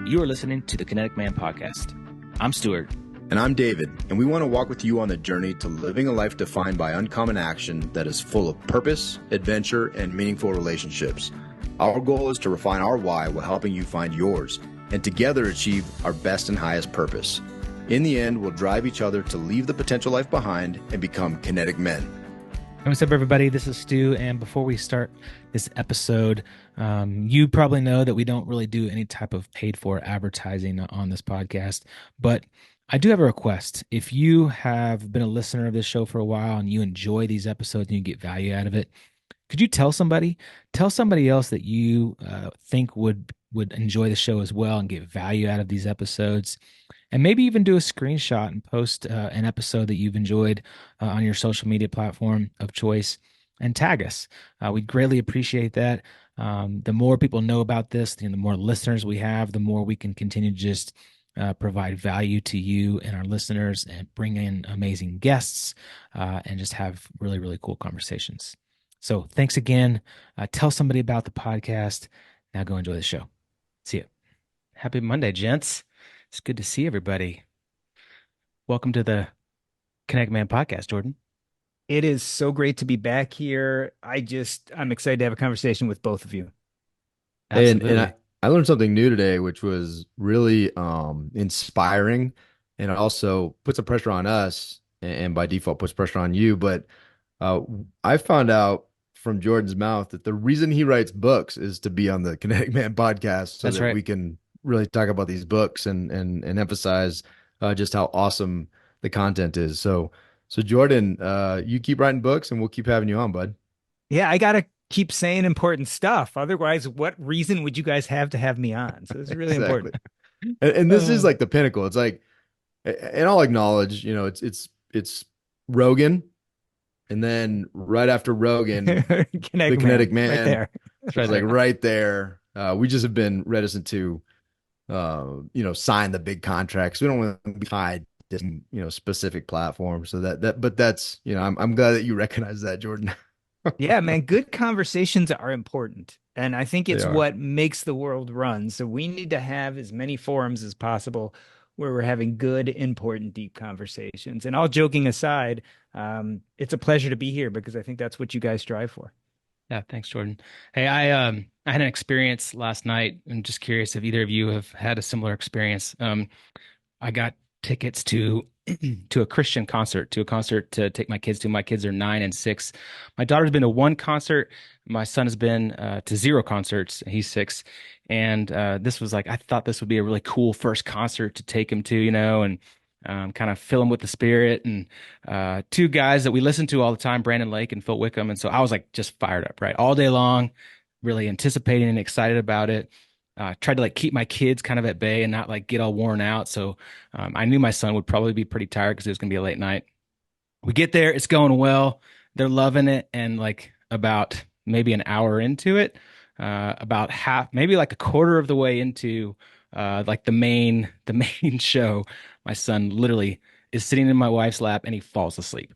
you are listening to the Kinetic Man Podcast. I'm Stuart. And I'm David, and we want to walk with you on the journey to living a life defined by uncommon action that is full of purpose, adventure, and meaningful relationships. Our goal is to refine our why while helping you find yours, and together achieve our best and highest purpose. In the end, we'll drive each other to leave the potential life behind and become kinetic men. What's up, everybody? This is Stu, and before we start this episode, you probably know that we don't really do any type of paid-for advertising on this podcast, but I do have a request. If you have been a listener of this show for a while and you enjoy these episodes and you get value out of it, could you tell somebody else that you think would enjoy the show as well and get value out of these episodes? And maybe even do a screenshot and post an episode that you've enjoyed on your social media platform of choice and tag us. We'd greatly appreciate that. The more people know about this, the more listeners we have, the more we can continue to just provide value to you and our listeners and bring in amazing guests and just have really, really cool conversations. So thanks again. Tell somebody about the podcast. Now go enjoy the show. See you. Happy Monday, gents. It's good to see everybody. Welcome to the Connect Man Podcast, Jordan. It is so great to be back here. I'm excited to have a conversation with both of you. Absolutely. And I learned something new today, which was really inspiring, and it also puts some pressure on us, and by default puts pressure on you. But I found out from Jordan's mouth that the reason he writes books is to be on the Kinetic Man podcast, so That's that right. we can really talk about these books and emphasize just how awesome the content is. So Jordan, you keep writing books, and we'll keep having you on, bud. Yeah, I gotta keep saying important stuff. Otherwise, what reason would you guys have to have me on? So it's really important. And this is like the pinnacle. It's like, and I'll acknowledge, it's Rogan, and then right after Rogan, the Kinetic Man, right there. It's like right there. We just have been reticent to, sign the big contracts. We don't want to be tied to, specific platforms. So but that's, I'm glad that you recognize that, Jordan. Yeah, man, good conversations are important. And I think it's what makes the world run. So we need to have as many forums as possible where we're having good, important, deep conversations. And all joking aside, it's a pleasure to be here because I think that's what you guys strive for. Yeah, thanks, Jordan. Hey, I had an experience last night. I'm just curious if either of you have had a similar experience. I got tickets to a Christian concert, to take my kids to. My kids are 9 and 6. My daughter's been to one concert. My son has been to 0 concerts. He's 6. And this was I thought this would be a really cool first concert to take him to, and kind of fill him with the spirit. And 2 guys that we listen to all the time, Brandon Lake and Phil Wickham. And so I was just fired up, right? All day long, really anticipating and excited about it. Tried to keep my kids kind of at bay and not get all worn out. So I knew my son would probably be pretty tired because it was going to be a late night. We get there, it's going well. They're loving it. And about maybe an hour into it, about half, maybe a quarter of the way into the main show, my son literally is sitting in my wife's lap and he falls asleep.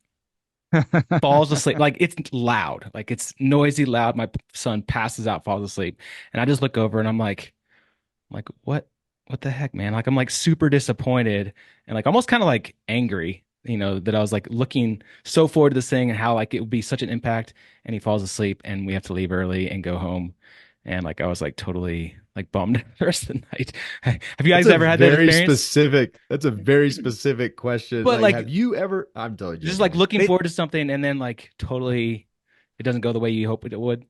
Falls asleep. It's loud, it's noisy, loud. My son passes out, falls asleep, and I just look over and I'm like, what the heck, man? I'm super disappointed and almost kind of angry, that I was looking so forward to this thing and how it would be such an impact, and he falls asleep and we have to leave early and go home, and I was totally bummed the rest of the night. Have you guys ever had that experience? That's a very specific question. But have you ever? I'm telling you, just looking forward to something and then totally, it doesn't go the way you hope it would.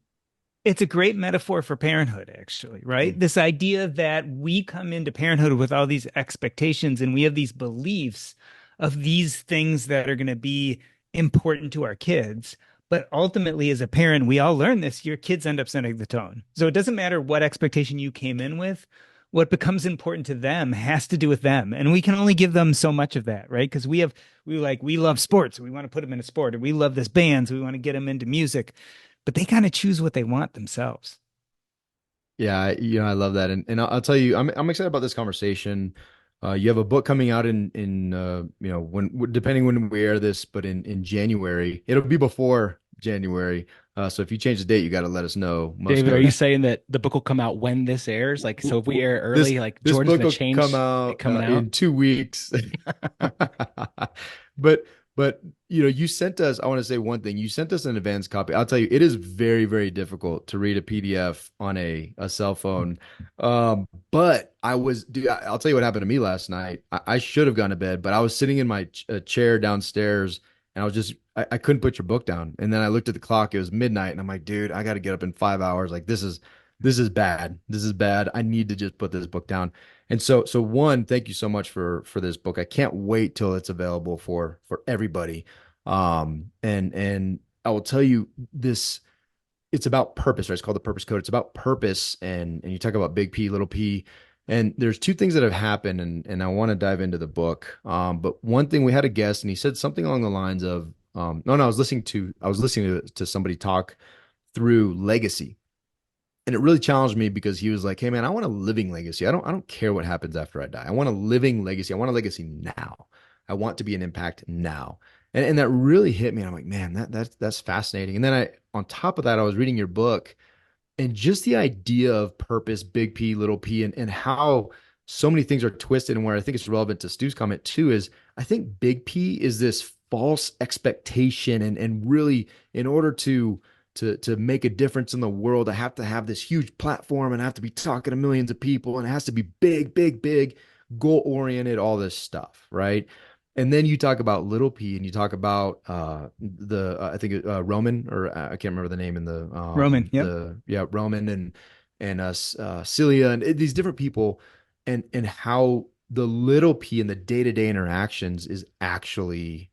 It's a great metaphor for parenthood, actually, right? Mm-hmm. This idea that we come into parenthood with all these expectations and we have these beliefs of these things that are going to be important to our kids. But ultimately, as a parent, we all learn this. Your kids end up setting the tone. So it doesn't matter what expectation you came in with. What becomes important to them has to do with them. And we can only give them so much of that, right? Because we love sports. We want to put them in a sport. Or we love this band. So we want to get them into music. But they kind of choose what they want themselves. Yeah, I love that. And I'll tell you, I'm excited about this conversation. You have a book coming out in when, depending when we air this, but in January. It'll be before January. So if you change the date, you got to let us know, most David, are you coach. saying that the book will come out when this airs? Like, so if we air This early, like this Jordan's book gonna will come change it out coming out? in 2 weeks. But you sent us. I want to say one thing. You sent us an advanced copy. I'll tell you, it is very, very difficult to read a PDF on a cell phone. But dude, I'll tell you what happened to me last night. I should have gone to bed, but I was sitting in my chair downstairs, and I couldn't put your book down. And then I looked at the clock. It was midnight, and I'm like, dude, I got to get up in 5 hours. Like this is bad. This is bad. I need to just put this book down. And so one, thank you so much for this book. I can't wait till it's available for everybody. And I will tell you this, it's about purpose, right? It's called the Purpose Code. It's about purpose, and you talk about big P, little P. And there's two things that have happened, and I want to dive into the book. But one thing, we had a guest, and he said something along the lines of, no, no, I was listening to somebody talk through legacy, and it really challenged me because he was like, "Hey man, I want a living legacy. I don't care what happens after I die. I want a living legacy. I want a legacy now. I want to be an impact now." And that really hit me. And I'm like, "Man, that's fascinating." And then on top of that, I was reading your book, and just the idea of purpose, big P, little P, and how so many things are twisted. And where I think it's relevant to Stu's comment too is, I think big P is this false expectation, and really, in order to make a difference in the world, I have to have this huge platform, and I have to be talking to millions of people, and it has to be big, big, big, goal oriented, all this stuff, right? And then you talk about little P, and you talk about the I think Roman, or I can't remember the name in Roman. Yep. the yeah, Roman, and Celia, and these different people, and how the little P in the day-to-day interactions is actually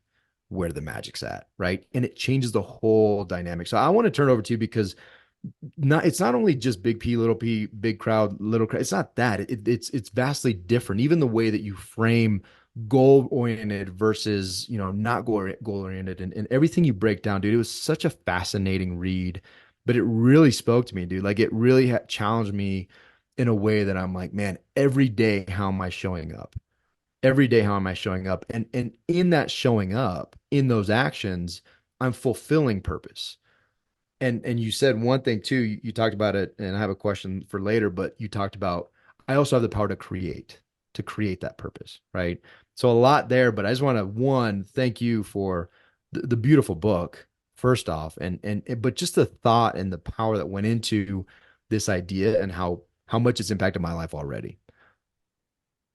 where the magic's at, right? And it changes the whole dynamic. So I want to turn it over to you, because it's not only just big P, little P, big crowd, little crowd. It's not that. It's vastly different. Even the way that you frame goal oriented versus not goal oriented, and everything you break down, dude. It was such a fascinating read, but it really spoke to me, dude. Like, it really challenged me in a way that I'm like, man, every day, how am I showing up? Every day, how am I showing up? And in that showing up, in those actions, I'm fulfilling purpose. And you said one thing too. You talked about it, and I have a question for later, but you talked about, I also have the power to create that purpose, right? So a lot there, but I just want to, one, thank you for the beautiful book, first off, but just the thought and the power that went into this idea, and how much it's impacted my life already.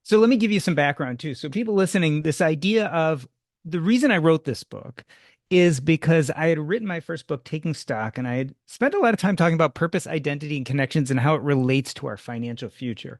So let me give you some background too. So people listening, this idea of the reason I wrote this book is because I had written my first book, Taking Stock, and I had spent a lot of time talking about purpose, identity, and connections and how it relates to our financial future.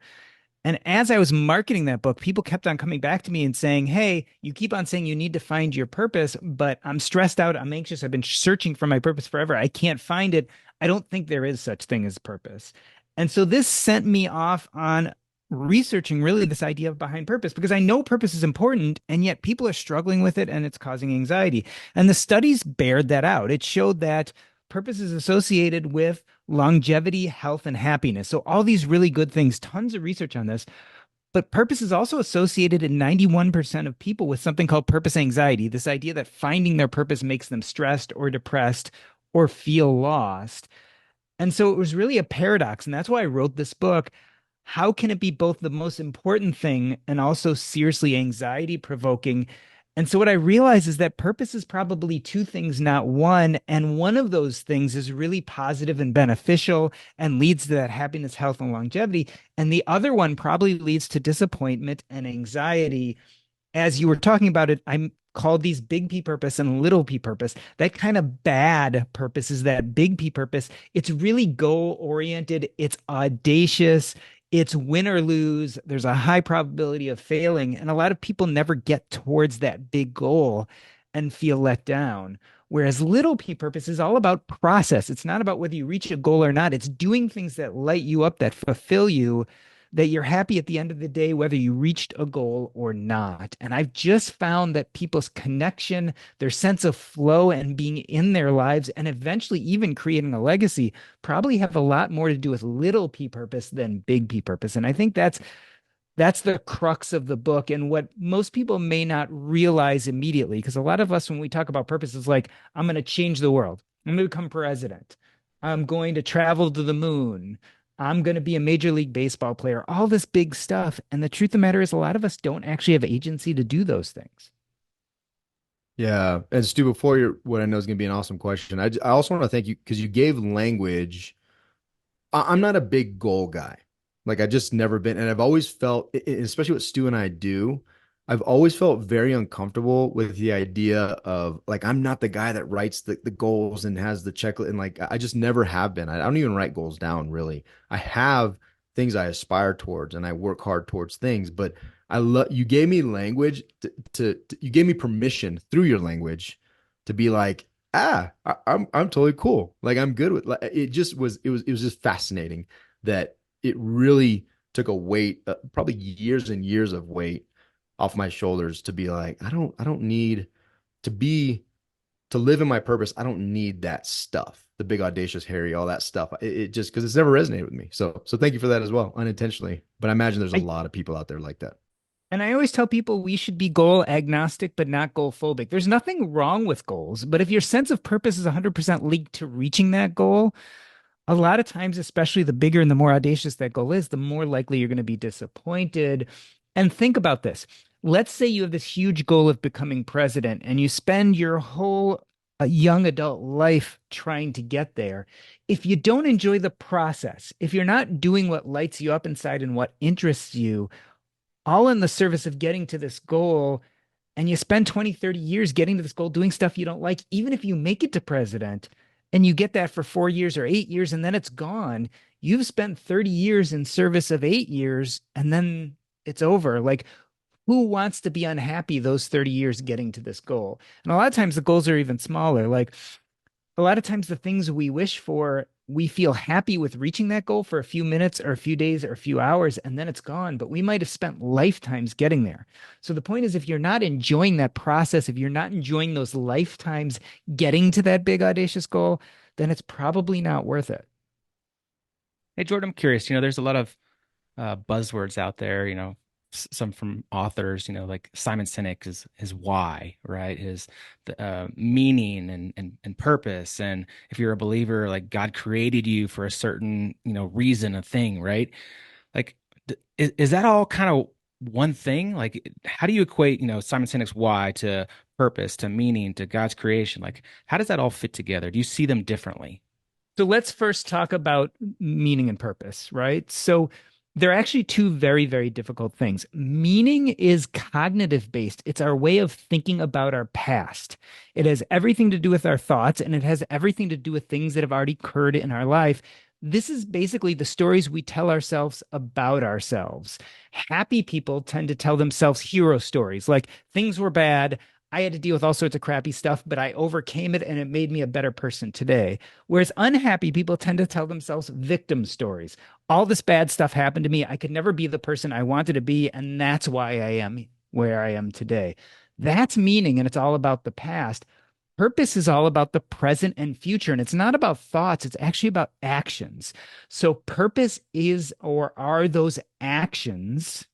And as I was marketing that book, people kept on coming back to me and saying, "Hey, you keep on saying you need to find your purpose, but I'm stressed out. I'm anxious. I've been searching for my purpose forever. I can't find it. I don't think there is such thing as purpose." And so this sent me off on researching really this idea of behind purpose, because I know purpose is important, and yet people are struggling with it and it's causing anxiety. And the studies bared that out. It showed that purpose is associated with longevity, health, and happiness. So all these really good things, tons of research on this. But purpose is also associated in 91% of people with something called purpose anxiety, this idea that finding their purpose makes them stressed or depressed or feel lost. And so it was really a paradox. And that's why I wrote this book. How can it be both the most important thing and also seriously anxiety provoking? And so what I realize is that purpose is probably two things, not one. And one of those things is really positive and beneficial and leads to that happiness, health, and longevity. And the other one probably leads to disappointment and anxiety. As you were talking about it, I'm called these big P purpose and little P purpose. That kind of bad purpose is that big P purpose. It's really goal oriented. It's audacious. It's win or lose. There's a high probability of failing. And a lot of people never get towards that big goal and feel let down. Whereas little P purpose is all about process. It's not about whether you reach a goal or not. It's doing things that light you up, that fulfill you, that you're happy at the end of the day, whether you reached a goal or not. And I've just found that people's connection, their sense of flow and being in their lives, and eventually even creating a legacy probably have a lot more to do with little P purpose than big P purpose. And I think that's the crux of the book, and what most people may not realize immediately. Because a lot of us, when we talk about purpose, is like, I'm going to change the world. I'm going to become president. I'm going to travel to the moon. I'm going to be a Major League Baseball player, all this big stuff. And the truth of the matter is, a lot of us don't actually have agency to do those things. Yeah. And Stu, before your what I know is going to be an awesome question, I also want to thank you because you gave language. I'm not a big goal guy. Like I just never been, and I've always felt, especially what Stu and I do, I've always felt very uncomfortable with the idea of like I'm not the guy that writes the goals and has the checklist, and like I just never have been. I don't even write goals down really. I have things I aspire towards, and I work hard towards things. But I love you gave me language you gave me permission through your language to be like I'm totally cool. Like I'm good with like, it was just fascinating that it really took a weight, probably years and years of weight off my shoulders to be like, I don't need to be to live in my purpose. I don't need that stuff, the big audacious Harry, all that stuff. It just because it's never resonated with me. So thank you for that as well, unintentionally. But I imagine there's a I, lot of people out there like that. and I always tell people we should be goal agnostic, but not goal phobic. There's nothing wrong with goals, but if your sense of purpose is 100% linked to reaching that goal, a lot of times, especially the bigger and the more audacious that goal is, the more likely you're going to be disappointed. And think about this. Let's say you have this huge goal of becoming president and you spend your whole young adult life trying to get there. If you don't enjoy the process, if you're not doing what lights you up inside and what interests you, all in the service of getting to this goal, and you spend 20, 30 years getting to this goal, doing stuff you don't like, even if you make it to president and you get that for 4 years or 8 years and then it's gone, you've spent 30 years in service of 8 years and then it's over. Like, who wants to be unhappy those 30 years getting to this goal? And a lot of times the goals are even smaller. Like, a lot of times the things we wish for, we feel happy with reaching that goal for a few minutes or a few days or a few hours, and then it's gone. But we might have spent lifetimes getting there. So the point is, if you're not enjoying that process, if you're not enjoying those lifetimes getting to that big, audacious goal, then it's probably not worth it. Hey, Jordan, I'm curious. There's a lot of buzzwords out there, some from authors, like Simon Sinek, his why, right? His the, meaning and purpose. And if you're a believer, like God created you for a certain, reason, a thing, right? Like, is that all kind of one thing? Like, how do you equate, Simon Sinek's why to purpose, to meaning, to God's creation? Like, how does that all fit together? Do you see them differently? So let's first talk about meaning and purpose, right? So they're actually two very, very difficult things. Meaning is cognitive based. It's our way of thinking about our past. It has everything to do with our thoughts and it has everything to do with things that have already occurred in our life. This is basically the stories we tell ourselves about ourselves. Happy people tend to tell themselves hero stories, like things were bad. I had to deal with all sorts of crappy stuff, but I overcame it and it made me a better person today. Whereas unhappy people tend to tell themselves victim stories. All this bad stuff happened to me. I could never be the person I wanted to be, and that's why I am where I am today. That's meaning, and it's all about the past. Purpose is all about the present and future, and it's not about thoughts, it's actually about actions. So, purpose is or are those actions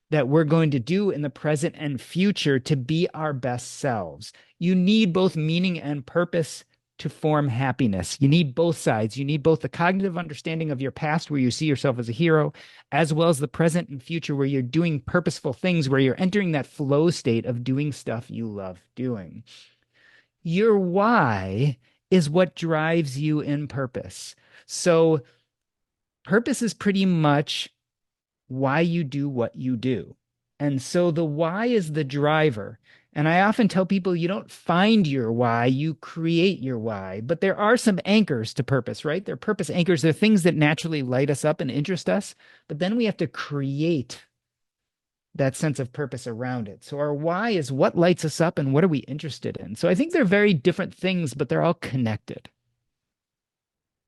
that we're going to do in the present and future to be our best selves. You need both meaning and purpose to form happiness. You need both sides. You need both the cognitive understanding of your past, where you see yourself as a hero, as well as the present and future, where you're doing purposeful things, where you're entering that flow state of doing stuff you love doing. Your why is what drives you in purpose. So, purpose is pretty much why you do what you do. And so the why is the driver. And I often tell people you don't find your why, you create your why. But there are some anchors to purpose, right? They're purpose anchors. They're things that naturally light us up and interest us. But then we have to create that sense of purpose around it. So our why is what lights us up and what are we interested in? So I think they're very different things, but they're all connected.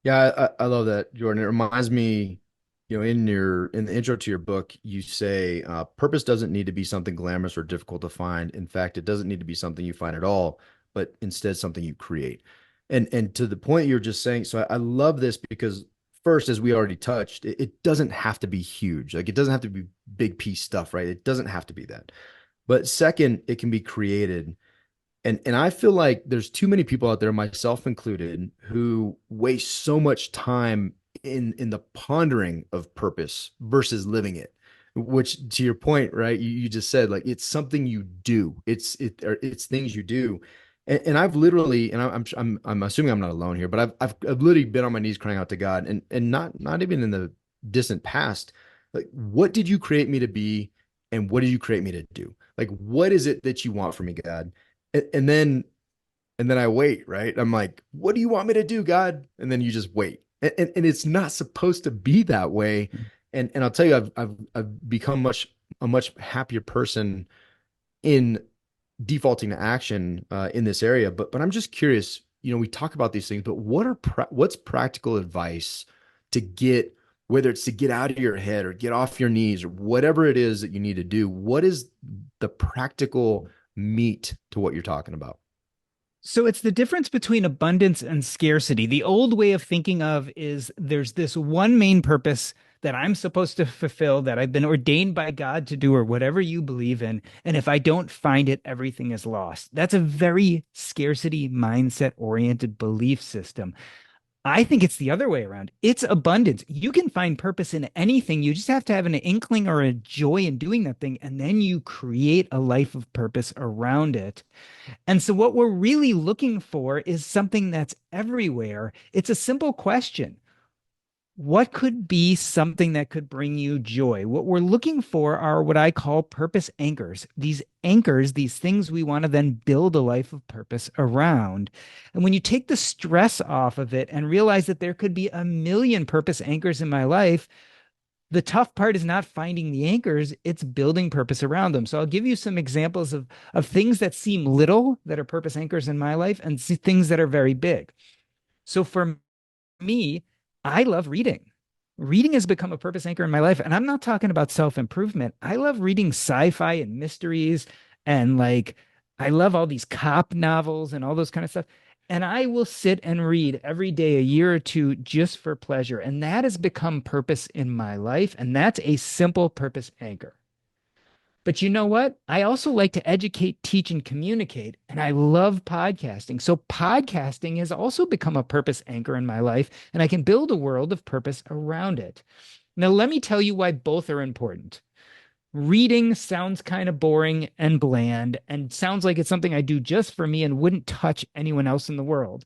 Yeah, I love that, Jordan. It reminds me, in the intro to your book, you say purpose doesn't need to be something glamorous or difficult to find. In fact, it doesn't need to be something you find at all, but instead something you create. And to the point you're just saying, so I love this because first, as we already touched, it doesn't have to be huge. Like it doesn't have to be big piece stuff, right? It doesn't have to be that. But second, it can be created And I feel like there's too many people out there, myself included, who waste so much time in the pondering of purpose versus living it. Which, to your point, right? You just said like it's something you do. It's things you do. And I've literally, and I'm assuming I'm not alone here, but I've literally been on my knees crying out to God, and not even in the distant past. Like, what did you create me to be, and what did you create me to do? Like, what is it that you want from me, God? And then I wait, right? I'm like, what do you want me to do, God? And then you just wait. And it's not supposed to be that way. And I'll tell you, I've become a much happier person in defaulting to action in this area. But I'm just curious, we talk about these things, but what's practical advice to get, whether it's to get out of your head or get off your knees or whatever it is that you need to do? What is the practical meat to what you're talking about? So it's the difference between abundance and scarcity. The old way of thinking of is there's this one main purpose that I'm supposed to fulfill, that I've been ordained by God to do, or whatever you believe in. And if I don't find it, everything is lost. That's a very scarcity mindset oriented belief system. I think it's the other way around. It's abundance. You can find purpose in anything. You just have to have an inkling or a joy in doing that thing. And then you create a life of purpose around it. And so, what we're really looking for is something that's everywhere. It's a simple question. What could be something that could bring you joy? What we're looking for are what I call purpose anchors, these things we want to then build a life of purpose around. And when you take the stress off of it and realize that there could be a million purpose anchors in my life, the tough part is not finding the anchors, it's building purpose around them. So I'll give you some examples of things that seem little that are purpose anchors in my life and things that are very big. So for me, I love reading. Reading has become a purpose anchor in my life. And I'm not talking about self-improvement. I love reading sci-fi and mysteries and I love all these cop novels and all those kind of stuff. And I will sit and read every day, a year or two, just for pleasure. And that has become purpose in my life. And that's a simple purpose anchor. But you know what? I also like to educate, teach, and communicate. And I love podcasting. So podcasting has also become a purpose anchor in my life. And I can build a world of purpose around it. Now, let me tell you why both are important. Reading sounds kind of boring and bland and sounds like it's something I do just for me and wouldn't touch anyone else in the world.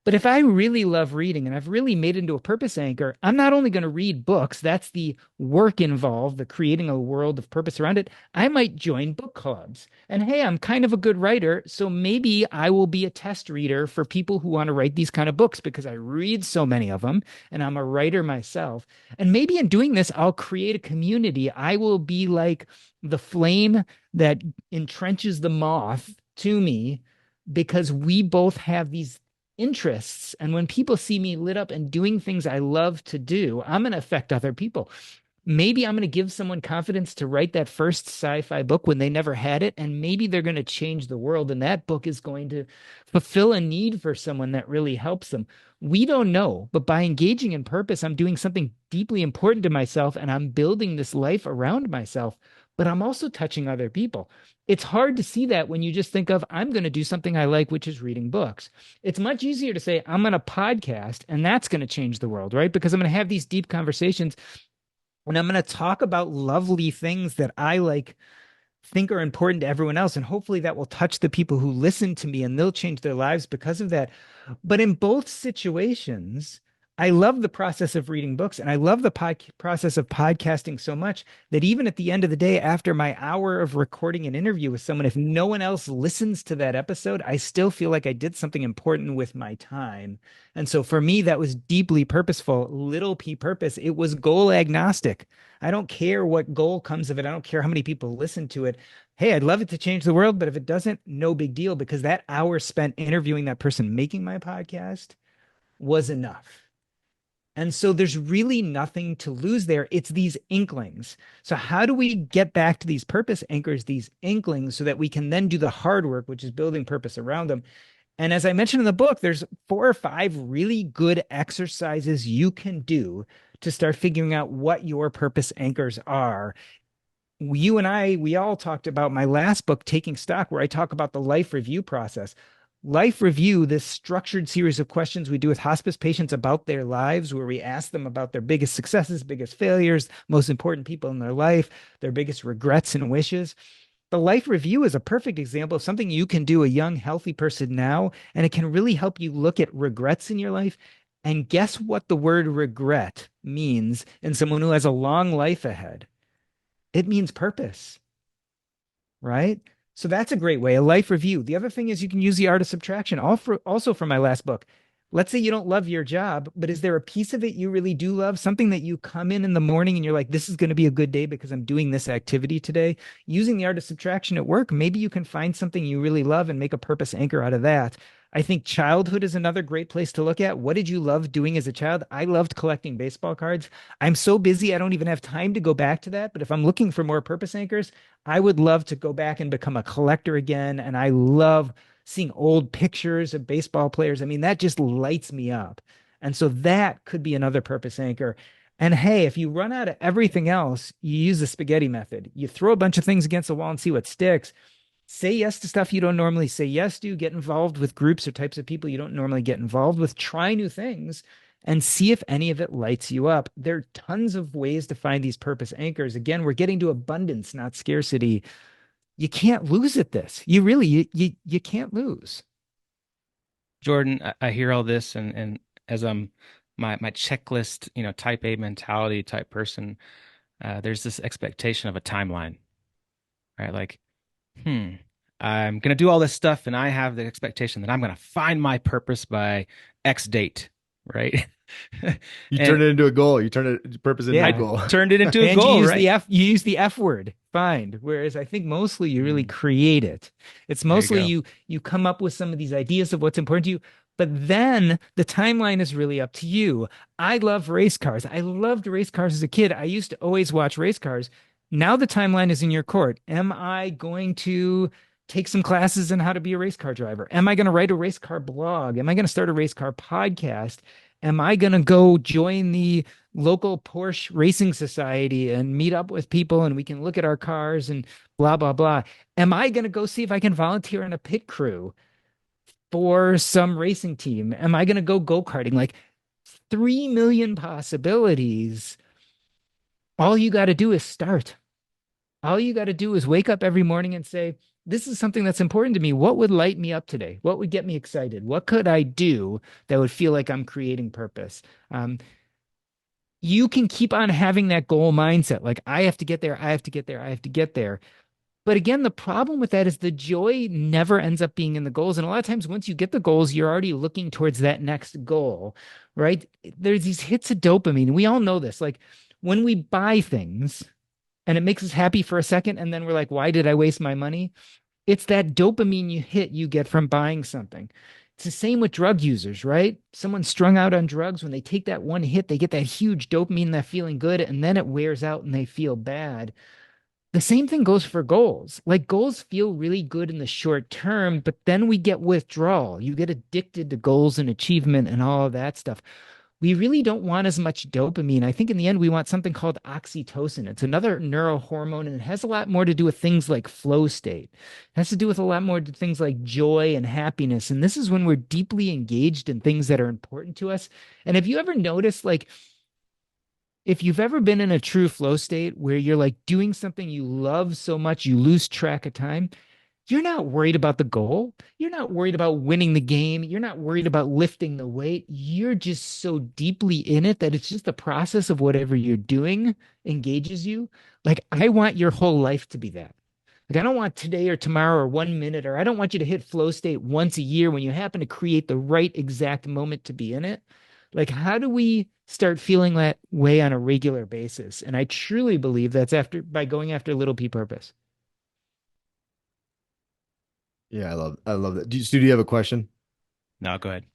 But if I really love reading and I've really made it into a purpose anchor, I'm not only going to read books, that's the work involved, the creating a world of purpose around it. I might join book clubs. And hey, I'm kind of a good writer, so maybe I will be a test reader for people who want to write these kind of books because I read so many of them and I'm a writer myself. And maybe in doing this, I'll create a community. I will be like the flame that entrenches the moth to me because we both have these interests. And when people see me lit up and doing things I love to do, I'm going to affect other people. Maybe I'm going to give someone confidence to write that first sci-fi book when they never had it. And maybe they're going to change the world. And that book is going to fulfill a need for someone that really helps them. We don't know, but by engaging in purpose, I'm doing something deeply important to myself and I'm building this life around myself, but I'm also touching other people. It's hard to see that when you just think of, I'm going to do something I like, which is reading books. It's much easier to say, I'm going to podcast, and that's going to change the world, right? Because I'm going to have these deep conversations and I'm going to talk about lovely things that I think are important to everyone else. And hopefully that will touch the people who listen to me and they'll change their lives because of that. But in both situations, I love the process of reading books and I love the process of podcasting so much that even at the end of the day, after my hour of recording an interview with someone, if no one else listens to that episode, I still feel like I did something important with my time. And so for me, that was deeply purposeful, little p purpose. It was goal agnostic. I don't care what goal comes of it. I don't care how many people listen to it. Hey, I'd love it to change the world, but if it doesn't, no big deal, because that hour spent interviewing that person making my podcast was enough. And so there's really nothing to lose there. It's these inklings. So how do we get back to these purpose anchors, these inklings, so that we can then do the hard work, which is building purpose around them? And as I mentioned in the book, there's 4 or 5 really good exercises you can do to start figuring out what your purpose anchors are. you and I, we all talked about my last book, Taking Stock, where I talk about the life review process. Life review, this structured series of questions we do with hospice patients about their lives, where we ask them about their biggest successes, biggest failures, most important people in their life, their biggest regrets and wishes. The life review is a perfect example of something you can do, a young, healthy person now, and it can really help you look at regrets in your life. And guess what the word regret means in someone who has a long life ahead? It means purpose, right? So that's a great way, a life review. The other thing is you can use the art of subtraction, also from my last book. Let's say you don't love your job, but is there a piece of it you really do love? Something that you come in the morning and you're like, this is going to be a good day because I'm doing this activity today. Using the art of subtraction at work, maybe you can find something you really love and make a purpose anchor out of that. I think childhood is another great place to look at. What did you love doing as a child? I loved collecting baseball cards. I'm so busy, I don't even have time to go back to that. But if I'm looking for more purpose anchors, I would love to go back and become a collector again. And I love seeing old pictures of baseball players. I mean, that just lights me up. And so that could be another purpose anchor. And hey, if you run out of everything else, you use the spaghetti method. You throw a bunch of things against the wall and see what sticks. Say yes to stuff you don't normally say yes to. Get involved with groups or types of people you don't normally get involved with. Try new things and see if any of it lights you up. There are tons of ways to find these purpose anchors. Again, we're getting to abundance, not scarcity. You can't lose at this. You really you can't lose. Jordan, I hear all this, and as I'm my checklist, type A mentality type person, there's this expectation of a timeline, right? Like, hmm, I'm gonna do all this stuff, and I have the expectation that I'm gonna find my purpose by X date, right? You And turn it into a goal. You turn it purpose into a I Yeah. goal. turned it into a And goal, right? You use the F word, find. Whereas I think mostly you really Mm, create it. It's there you mostly go. you come up with some of these ideas of what's important to you, but then the timeline is really up to you. I love race cars. I loved race cars as a kid. I used to always watch race cars. Now the timeline is in your court. Am I going to take some classes in how to be a race car driver? Am I going to write a race car blog? Am I going to start a race car podcast? Am I going to go join the local Porsche Racing Society and meet up with people and we can look at our cars and blah, blah, blah? Am I going to go see if I can volunteer in a pit crew for some racing team? Am I going to go karting? Like 3 million possibilities. All you got to do is start. All you got to do is wake up every morning and say, this is something that's important to me. What would light me up today? What would get me excited? What could I do that would feel like I'm creating purpose? You can keep on having that goal mindset. Like, I have to get there. I have to get there. I have to get there. But again, the problem with that is the joy never ends up being in the goals. And a lot of times, once you get the goals, you're already looking towards that next goal, right? There's these hits of dopamine. We all know this. Like, when we buy things and it makes us happy for a second, and then we're like, why did I waste my money? It's that dopamine you get from buying something. It's the same with drug users, right? Someone strung out on drugs, when they take that one hit, they get that huge dopamine, that feeling good, and then it wears out and they feel bad. The same thing goes for goals. Like, goals feel really good in the short term, but then we get withdrawal. You get addicted to goals and achievement and all of that stuff. We really don't want as much dopamine. I think in the end, we want something called oxytocin. It's another neurohormone, and it has a lot more to do with things like flow state. It has to do with a lot more to things like joy and happiness. And this is when we're deeply engaged in things that are important to us. And have you ever noticed, like, if you've ever been in a true flow state where you're like doing something you love so much, you lose track of time, you're not worried about the goal. You're not worried about winning the game. You're not worried about lifting the weight. You're just so deeply in it that it's just the process of whatever you're doing engages you. Like, I want your whole life to be that. Like, I don't want today or tomorrow or 1 minute, or I don't want you to hit flow state once a year when you happen to create the right exact moment to be in it. Like, how do we start feeling that way on a regular basis? And I truly believe that's after by going after little p purpose. Yeah, I love that. Do you have a question? No, go ahead.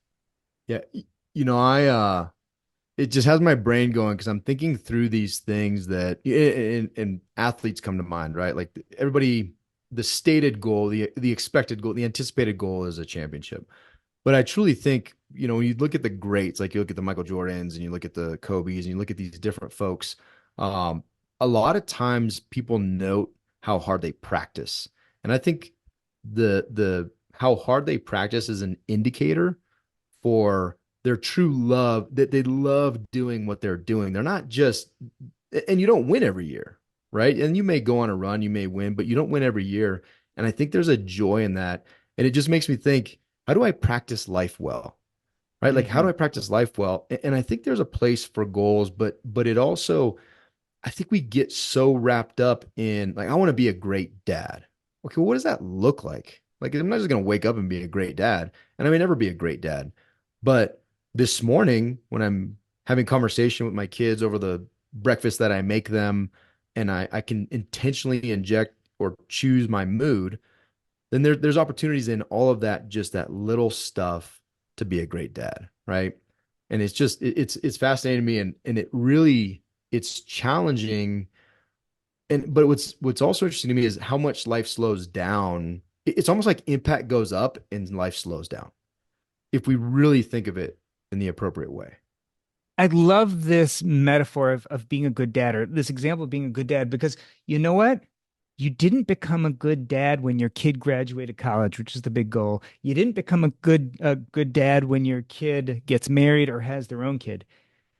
Yeah, I it just has my brain going because I'm thinking through these things that and athletes come to mind, right? Like everybody, the stated goal, the expected goal, the anticipated goal is a championship. But I truly think, when you look at the greats, like you look at the Michael Jordans and you look at the Kobe's and you look at these different folks, a lot of times people note how hard they practice. And I think the how hard they practice is an indicator for their true love, that they love doing what they're doing. They're not just, and you don't win every year, right? And you may go on a run, you may win, but you don't win every year. And I think there's a joy in that. And it just makes me think, how do I practice life well? Right? Like, how do Hmm. I practice life well? And I think there's a place for goals, but it also, I think we get so wrapped up in, like, I want to be a great dad. Okay, well, what does that look like? Like, I'm not just going to wake up and be a great dad, and I may never be a great dad. But this morning, when I'm having conversation with my kids over the breakfast that I make them, and I can intentionally inject or choose my mood, then there's opportunities in all of that, just that little stuff to be a great dad, right? And it's just it's fascinating to me, and it really, it's challenging. And but what's also interesting to me is how much life slows down. It's almost like impact goes up and life slows down if we really think of it in the appropriate way. I love this metaphor of being a good dad, or this example of being a good dad, because you know what? You didn't become a good dad when your kid graduated college, which is the big goal. You didn't become a good dad when your kid gets married or has their own kid.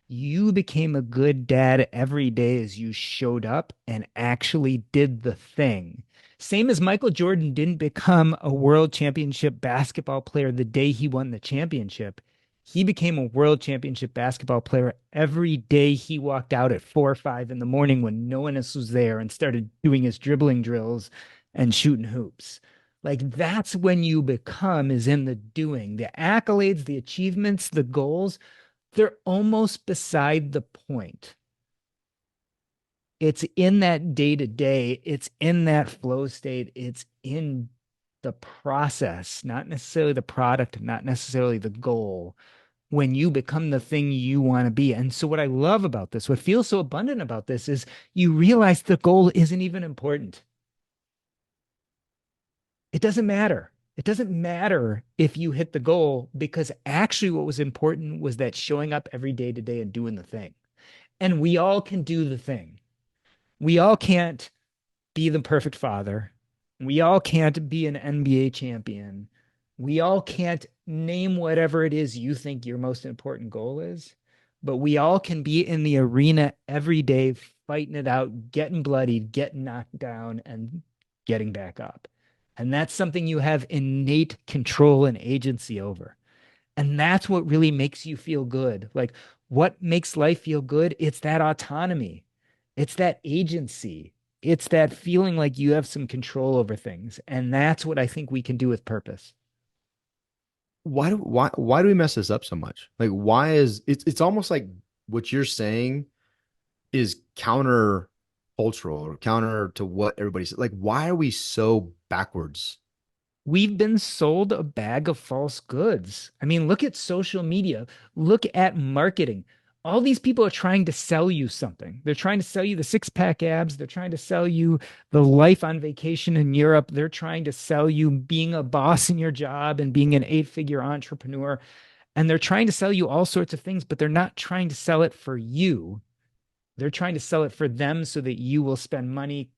You became a good dad every day as you showed up and actually did the thing. Same as Michael Jordan didn't become a world championship basketball player the day he won the championship. He became a world championship basketball player every day he walked out at 4 or 5 in the morning when no one else was there and started doing his dribbling drills and shooting hoops. Like that's when you become, is in the doing. The accolades, the achievements, the goals, they're almost beside the point. It's in that day to day, it's in that flow state, it's in the process, not necessarily the product, not necessarily the goal, when you become the thing you want to be. And so, what I love about this, what feels so abundant about this, is you realize the goal isn't even important. It doesn't matter. It doesn't matter if you hit the goal, because actually, what was important was that showing up every day to day and doing the thing. And we all can do the thing. We all can't be the perfect father. We all can't be an NBA champion. We all can't name whatever it is you think your most important goal is. But we all can be in the arena every day, fighting it out, getting bloodied, getting knocked down, and getting back up. And that's something you have innate control and agency over. And that's what really makes you feel good. Like, what makes life feel good? It's that autonomy, it's that agency, it's that feeling like you have some control over things. And that's what I think we can do with purpose. Why do we mess this up so much? Like, why is it's almost like what you're saying is counter cultural or counter to what everybody's like. Why are we so backwards? We've been sold a bag of false goods. I mean, look at social media, look at marketing. All these people are trying to sell you something. They're trying to sell you the six pack abs. They're trying to sell you the life on vacation in Europe. They're trying to sell you being a boss in your job and being an eight-figure entrepreneur. And they're trying to sell you all sorts of things, but they're not trying to sell it for you. They're trying to sell it for them so that you will spend money,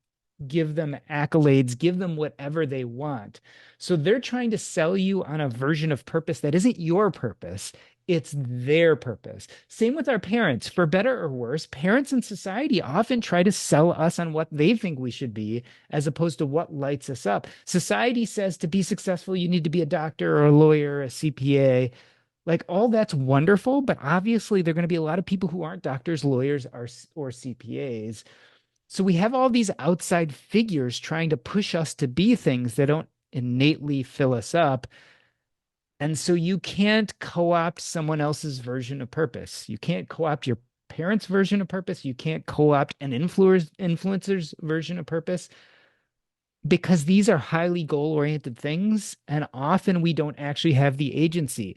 give them accolades, give them whatever they want. So they're trying to sell you on a version of purpose that isn't your purpose. It's their purpose. Same with our parents. For better or worse, parents in society often try to sell us on what they think we should be, as opposed to what lights us up. Society says to be successful, you need to be a doctor or a lawyer, a CPA. Like all that's wonderful, but obviously there are going to be a lot of people who aren't doctors, lawyers, or CPAs. So we have all these outside figures trying to push us to be things that don't innately fill us up. And so you can't co-opt someone else's version of purpose. You can't co-opt your parents' version of purpose. You can't co-opt an influencer's version of purpose, because these are highly goal-oriented things. And often we don't actually have the agency.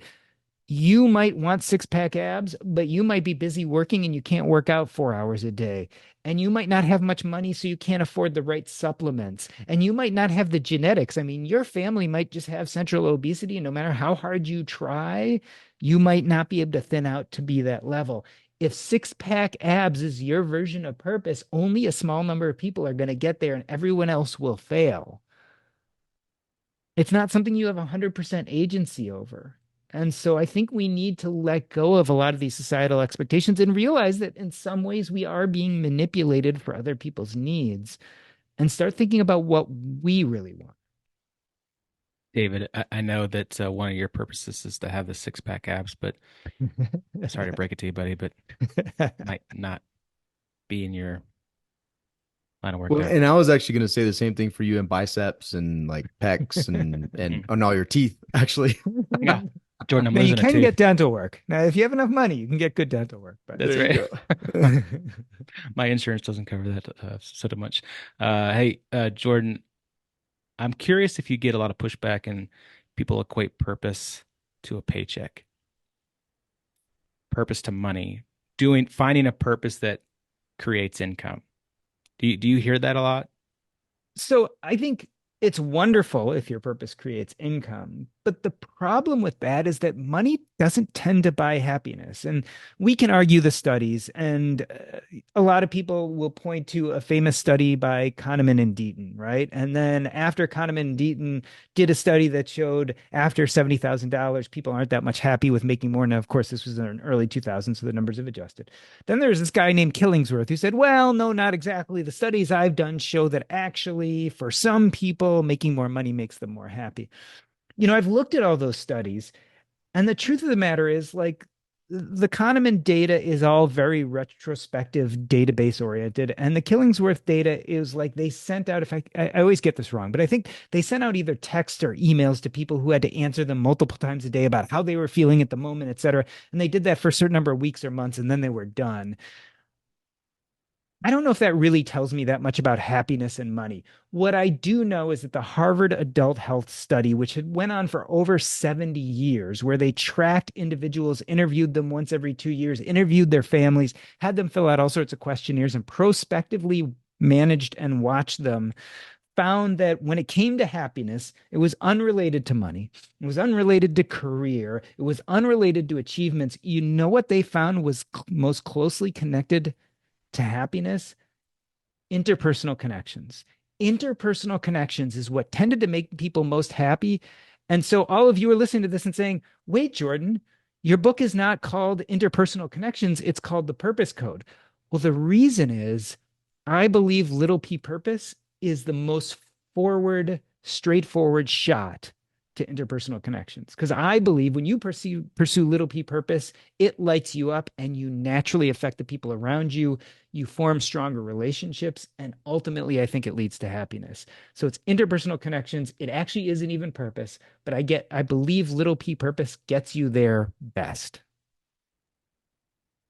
You might want six pack abs, but you might be busy working and you can't work out 4 hours a day. And you might not have much money, so you can't afford the right supplements. And you might not have the genetics. I mean, your family might just have central obesity, and no matter how hard you try, you might not be able to thin out to be that level. If six pack abs is your version of purpose, only a small number of people are going to get there and everyone else will fail. It's not something you have 100% agency over. And so I think we need to let go of a lot of these societal expectations and realize that in some ways we are being manipulated for other people's needs and start thinking about what we really want. David, I know that one of your purposes is to have the six pack abs, but sorry to break it to you, buddy, but might not be in your line of work Well, there. and I was actually going to say the same thing for you in biceps and like pecs and on all your teeth, actually. Yeah, Jordan, I'm Now you losing a can tooth. get dental work. Now, if you have enough money, you can get good dental work. But That's There you right. go. My insurance doesn't cover that so much. Hey, Jordan, I'm curious if you get a lot of pushback and people equate purpose to a paycheck, purpose to money, finding a purpose that creates income. Do you hear that a lot? So I think it's wonderful if your purpose creates income. But the problem with that is that money doesn't tend to buy happiness. And we can argue the studies. And a lot of people will point to a famous study by Kahneman and Deaton, right? And then after Kahneman and Deaton did a study that showed after $70,000, people aren't that much happy with making more. Now, of course, this was in the early 2000s, so the numbers have adjusted. Then there's this guy named Killingsworth who said, well, no, not exactly. The studies I've done show that actually, for some people, making more money makes them more happy. I've looked at all those studies, and the truth of the matter is, like, the Kahneman data is all very retrospective, database oriented, and the Killingsworth data is like they sent out. If I always get this wrong, but I think they sent out either text or emails to people who had to answer them multiple times a day about how they were feeling at the moment, et cetera. And they did that for a certain number of weeks or months, and then they were done. I don't know if that really tells me that much about happiness and money. What I do know is that the Harvard Adult Health Study, which had went on for over 70 years, where they tracked individuals, interviewed them once every 2 years, interviewed their families, had them fill out all sorts of questionnaires, and prospectively managed and watched them, found that when it came to happiness, it was unrelated to money. It was unrelated to career. It was unrelated to achievements. You know what they found was most closely connected to happiness? Interpersonal connections. Interpersonal connections is what tended to make people most happy. And so all of you are listening to this and saying, wait, Jordan, your book is not called Interpersonal Connections, it's called The Purpose Code. Well, the reason is I believe little p purpose is the most forward, straightforward shot to interpersonal connections. Because I believe when you pursue little p purpose, it lights you up and you naturally affect the people around you. You form stronger relationships. And ultimately, I think it leads to happiness. So it's interpersonal connections. It actually isn't even purpose, but I believe little p purpose gets you there best.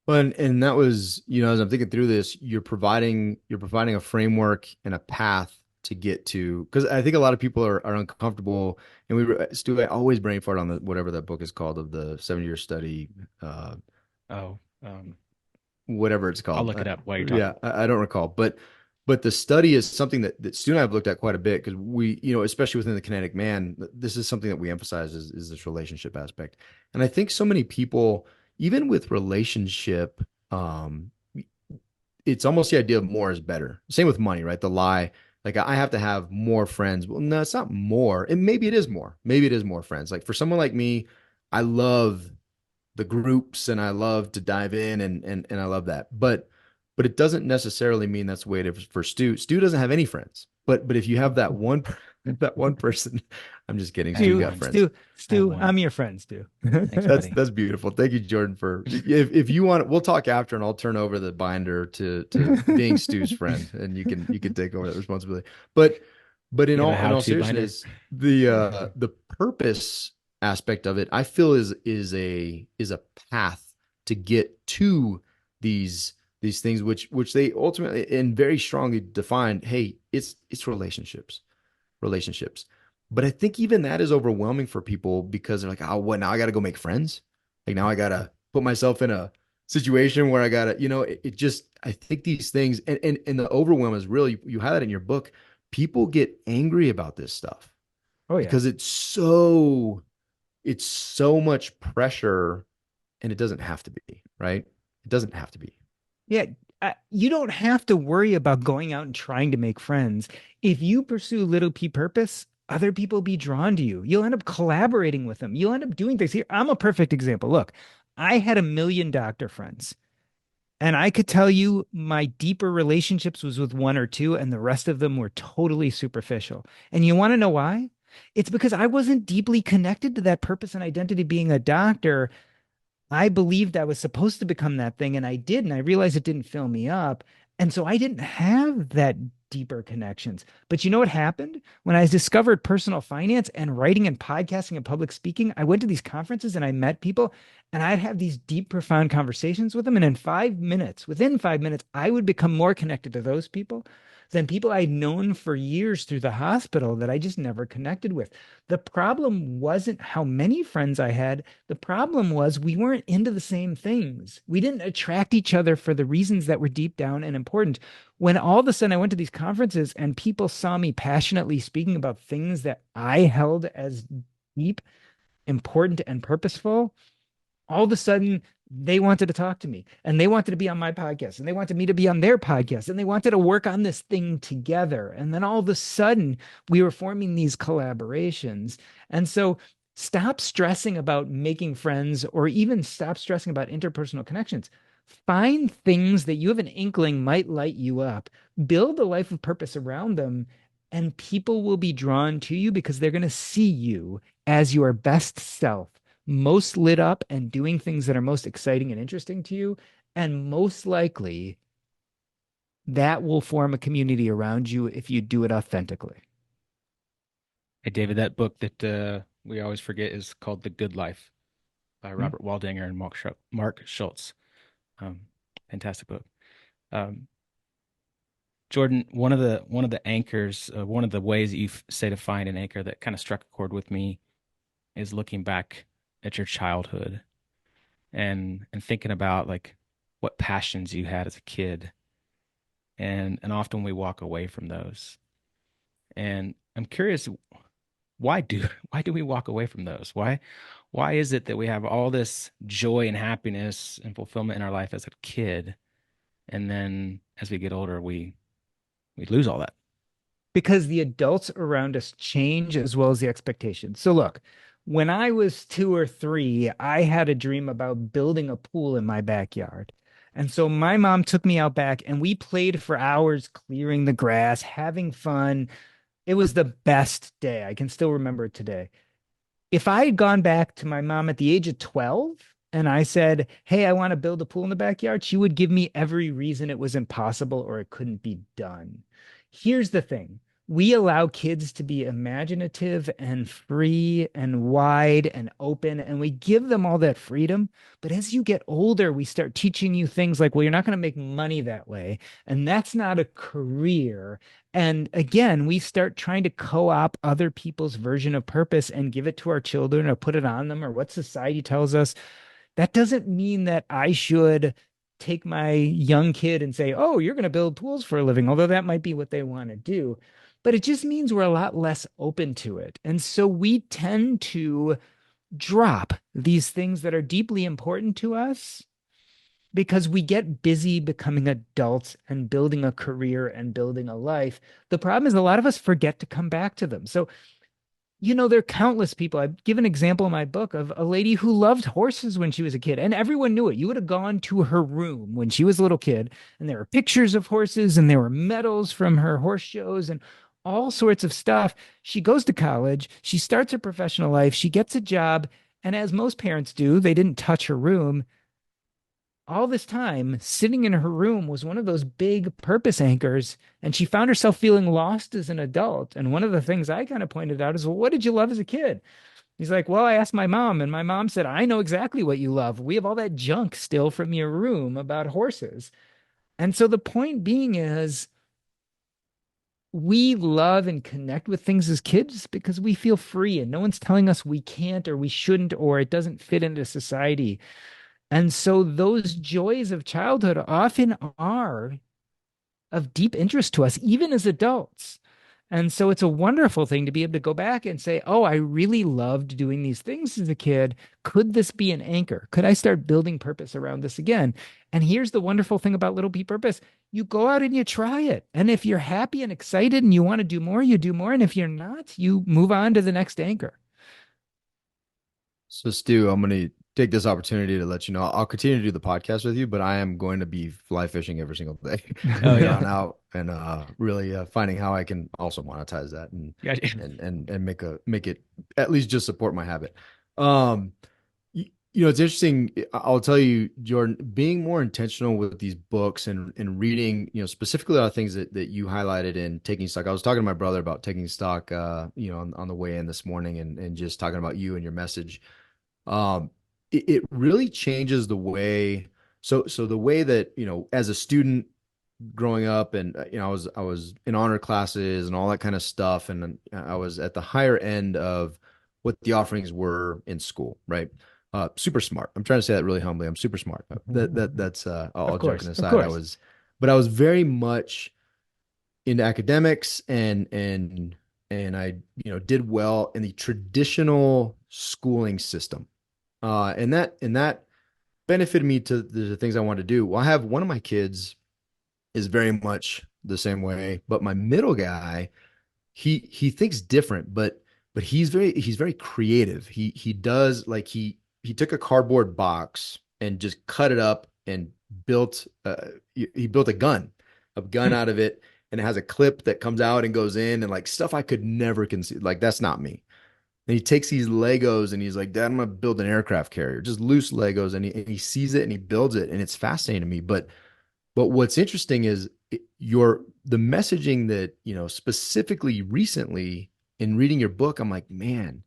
Well, and that was, as I'm thinking through this, you're providing a framework and a path to get to, because I think a lot of people are uncomfortable, and Stu, I always brain fart on whatever that book is called of the 7-year study, uh, Oh, whatever it's I'll called. look it up while you're Yeah, talking. I don't recall, but the study is something that Stu and I have looked at quite a bit because especially within the Kinetic Man, this is something that we emphasize is this relationship aspect. And I think so many people, even with relationship, um, it's almost the idea of more is better. Same with money, right? The lie, like I have to have more friends. Well, no, it's not more. And maybe it is more. Maybe it is more friends. Like for someone like me, I love the groups and I love to dive in and I love that. But it doesn't necessarily mean that's the way it is for Stu. Stu doesn't have any friends. But if you have that one that one person, I'm just kidding. I have Stu Stu, got one. friends. Stu, I have Stu, one. I'm your friend, Stu. Thanks, That's buddy. that's beautiful. Thank you, Jordan, for if you want, we'll talk after and I'll turn over the binder to being Stu's friend and you can take over that responsibility. But but in You have a all how-to binder? seriousness, the purpose aspect of it, I feel is a path to get to these these things which they ultimately and very strongly define, hey, it's relationships. But I think even that is overwhelming for people because they're like, oh, what now? I got to go make friends. Like now I got to put myself in a situation where I got to, it just, I think these things and the overwhelm is real. You highlight in your book, people get angry about this stuff Oh yeah. because it's so much pressure and it doesn't have to be, right? It doesn't have to be. Yeah, you don't have to worry about going out and trying to make friends. If you pursue little p purpose, other people will be drawn to you. You'll end up collaborating with them. You'll end up doing things. Here, I'm a perfect example. Look, I had a million doctor friends, and I could tell you my deeper relationships was with one or two, and the rest of them were totally superficial. And you want to know why? It's because I wasn't deeply connected to that purpose and identity being a doctor. I believed I was supposed to become that thing, and I did, and I realized it didn't fill me up. And so I didn't have that deeper connections. But you know what happened? When I discovered personal finance and writing and podcasting and public speaking, I went to these conferences and I met people, and I'd have these deep, profound conversations with them. And in 5 minutes, within 5 minutes, I would become more connected to those people than people I'd known for years through the hospital that I just never connected with. The problem wasn't how many friends I had. The problem was we weren't into the same things. We didn't attract each other for the reasons that were deep down and important. When all of a sudden I went to these conferences and people saw me passionately speaking about things that I held as deep, important, and purposeful, all of a sudden they wanted to talk to me and they wanted to be on my podcast and they wanted me to be on their podcast and they wanted to work on this thing together. And then all of a sudden we were forming these collaborations. And so stop stressing about making friends or even stop stressing about interpersonal connections. Find things that you have an inkling might light you up, build a life of purpose around them, and people will be drawn to you because they're going to see you as your best self, most lit up and doing things that are most exciting and interesting to you. And most likely, that will form a community around you if you do it authentically. Hey, David, that book that we always forget is called The Good Life by Hmm? Robert Waldinger and Mark Schultz. Um, Fantastic book. Um, Jordan, one of the anchors, one of the ways that you say to find an anchor that kind of struck a chord with me is looking back at your childhood and thinking about like what passions you had as a kid, and often we walk away from those. And I'm curious, why do why do we walk away from those? Why is it that we have all this joy and happiness and fulfillment in our life as a kid, and then as we get older, we lose all that? Because the adults around us change as well as the expectations. So, look, when I was 2 or 3, I had a dream about building a pool in my backyard. And so my mom took me out back and we played for hours clearing the grass, having fun. It was the best day. I can still remember it today. If I had gone back to my mom at the age of 12 and I said, "Hey, I want to build a pool in the backyard," she would give me every reason it was impossible or it couldn't be done. Here's the thing. We allow kids to be imaginative and free and wide and open, and we give them all that freedom. But as you get older, we start teaching you things like, well, you're not going to make money that way, and that's not a career. And again, we start trying to co-op other people's version of purpose and give it to our children or put it on them or what society tells us. That doesn't mean that I should take my young kid and say, "Oh, you're going to build pools for a living," although that might be what they want to do. But it just means we're a lot less open to it. And so we tend to drop these things that are deeply important to us because we get busy becoming adults and building a career and building a life. The problem is a lot of us forget to come back to them. So there are countless people. I give an example in my book of a lady who loved horses when she was a kid, and everyone knew it. You would have gone to her room when she was a little kid, and there were pictures of horses, and there were medals from her horse shows, and all sorts of stuff. She goes to college, she starts her professional life, she gets a job, and as most parents do, they didn't touch her room. All this time, sitting in her room was one of those big purpose anchors, and she found herself feeling lost as an adult. And one of the things I kind of pointed out is, well, what did you love as a kid? He's like, well, I asked my mom, and my mom said, I know exactly what you love. We have all that junk still from your room about horses. And so the point being is, we love and connect with things as kids because we feel free and no one's telling us we can't or we shouldn't or it doesn't fit into society. And so those joys of childhood often are of deep interest to us, even as adults. And so it's a wonderful thing to be able to go back and say, oh, I really loved doing these things as a kid. Could this be an anchor? Could I start building purpose around this again? And here's the wonderful thing about Little P Purpose. You go out and you try it. And if you're happy and excited and you want to do more, you do more. And if you're not, you move on to the next anchor. So, Stu, I'm going to take this opportunity to let you know I'll continue to do the podcast with you, but I am going to be fly fishing every single day from Oh, here yeah. on out, and really finding how I can also monetize that and Gotcha. make it at least just support my habit. Um, it's interesting. I'll tell you, Jordan, being more intentional with these books and reading, specifically all the things that you highlighted in taking stock. I was talking to my brother about taking stock, on the way in this morning and just talking about you and your message. It really changes the way. So the way that, as a student growing up and, I was in honor classes and all that kind of stuff. And I was at the higher end of what the offerings were in school, right? Super smart. I'm trying to say that really humbly. I'm super smart. That's Of all joking course. Of aside. course. But I was very much into academics and I, did well in the traditional schooling system. And that benefited me to the things I wanted to do. Well, I have one of my kids is very much the same way, but my middle guy, he thinks different, but he's very creative. He does like he took a cardboard box and just cut it up and built he built a gun Hmm. out of it, and it has a clip that comes out and goes in and like stuff I could never conceive. Like that's not me. And he takes these Legos and he's like, Dad, I'm gonna build an aircraft carrier, just loose Legos, and he sees it and he builds it, and it's fascinating to me. But what's interesting is the messaging that, specifically recently in reading your book, I'm like, man,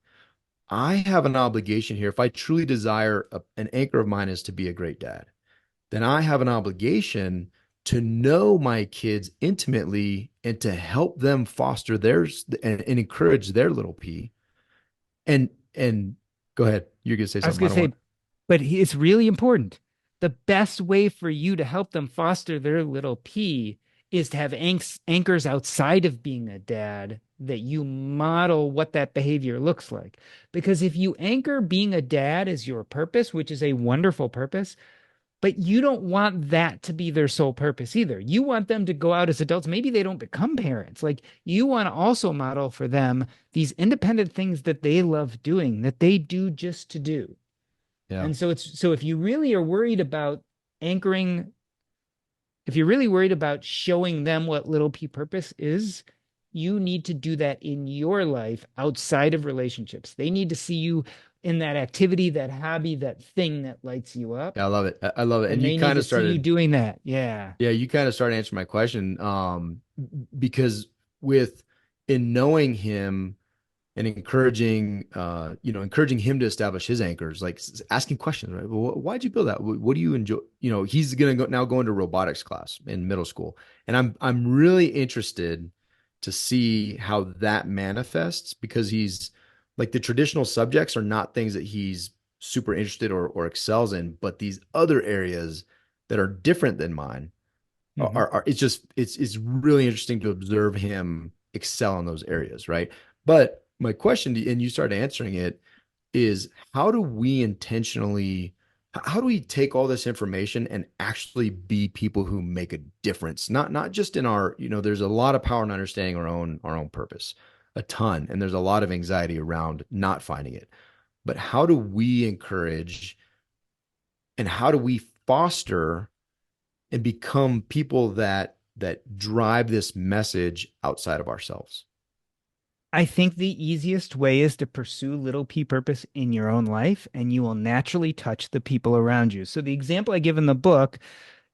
I have an obligation here. If I truly desire an anchor of mine is to be a great dad, then I have an obligation to know my kids intimately and to help them foster theirs and encourage their little P. And go ahead. You're gonna say I was something. I going to don't want. say, but it's really important. The best way for you to help them foster their little P is to have anchors outside of being a dad that you model what that behavior looks like. Because if you anchor being a dad as your purpose, which is a wonderful purpose, but you don't want that to be their sole purpose either. You want them to go out as adults. Maybe they don't become parents. Like you want to also model for them these independent things that they love doing, that they do just to do. Yeah. And so if you really are worried about anchoring, if you're really worried about showing them what little p purpose is, you need to do that in your life outside of relationships. They need to see you in that activity, that hobby, that thing that lights you up, Yeah, I love it. I love it. And and you they need kind to of see you started. doing that. Yeah. Yeah, you kind of started answering my question. Because with in knowing him and encouraging him to establish his anchors, like asking questions, right? Well, why'd you build that? What do you enjoy? He's gonna go into robotics class in middle school, and I'm really interested to see how that manifests because he's like the traditional subjects are not things that he's super interested or excels in, but these other areas that are different than mine Mhm. it's really interesting to observe him excel in those areas, right? But my question, and you started answering it, is how do we take all this information and actually be people who make a difference? Not just in our, there's a lot of power in understanding our own purpose, a ton, and there's a lot of anxiety around not finding it. But how do we encourage and how do we foster and become people that drive this message outside of ourselves? I think the easiest way is to pursue little p purpose in your own life, and you will naturally touch the people around you. So, the example I give in the book,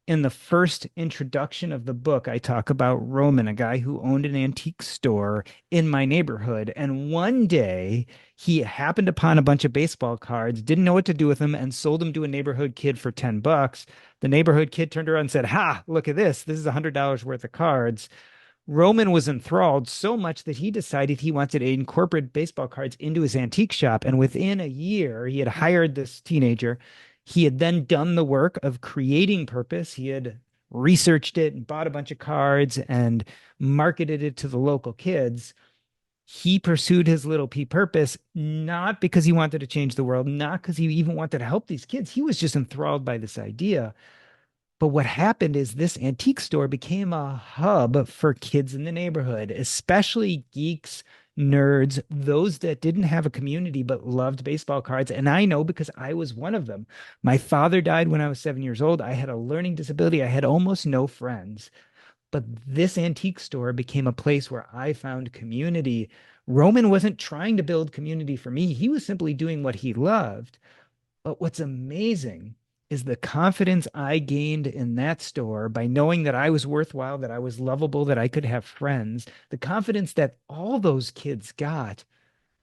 in the first introduction of the book, I talk about Roman, a guy who owned an antique store in my neighborhood. And one day he happened upon a bunch of baseball cards, didn't know what to do with them, and sold them to a neighborhood kid for 10 bucks. The neighborhood kid turned around and said, ha, look at this. This is $100 worth of cards. Roman was enthralled so much that he decided he wanted to incorporate baseball cards into his antique shop. And within a year, he had hired this teenager. He had then done the work of creating purpose. He had researched it and bought a bunch of cards and marketed it to the local kids. He pursued his little p purpose, not because he wanted to change the world, not because he even wanted to help these kids. He was just enthralled by this idea. But what happened is this antique store became a hub for kids in the neighborhood, especially geeks, nerds, those that didn't have a community but loved baseball cards. And I know because I was one of them. My father died when I was 7 years old. I had a learning disability. I had almost no friends. But this antique store became a place where I found community. Roman wasn't trying to build community for me, he was simply doing what he loved. But what's amazing is the confidence I gained in that store by knowing that I was worthwhile, that I was lovable, that I could have friends. The confidence that all those kids got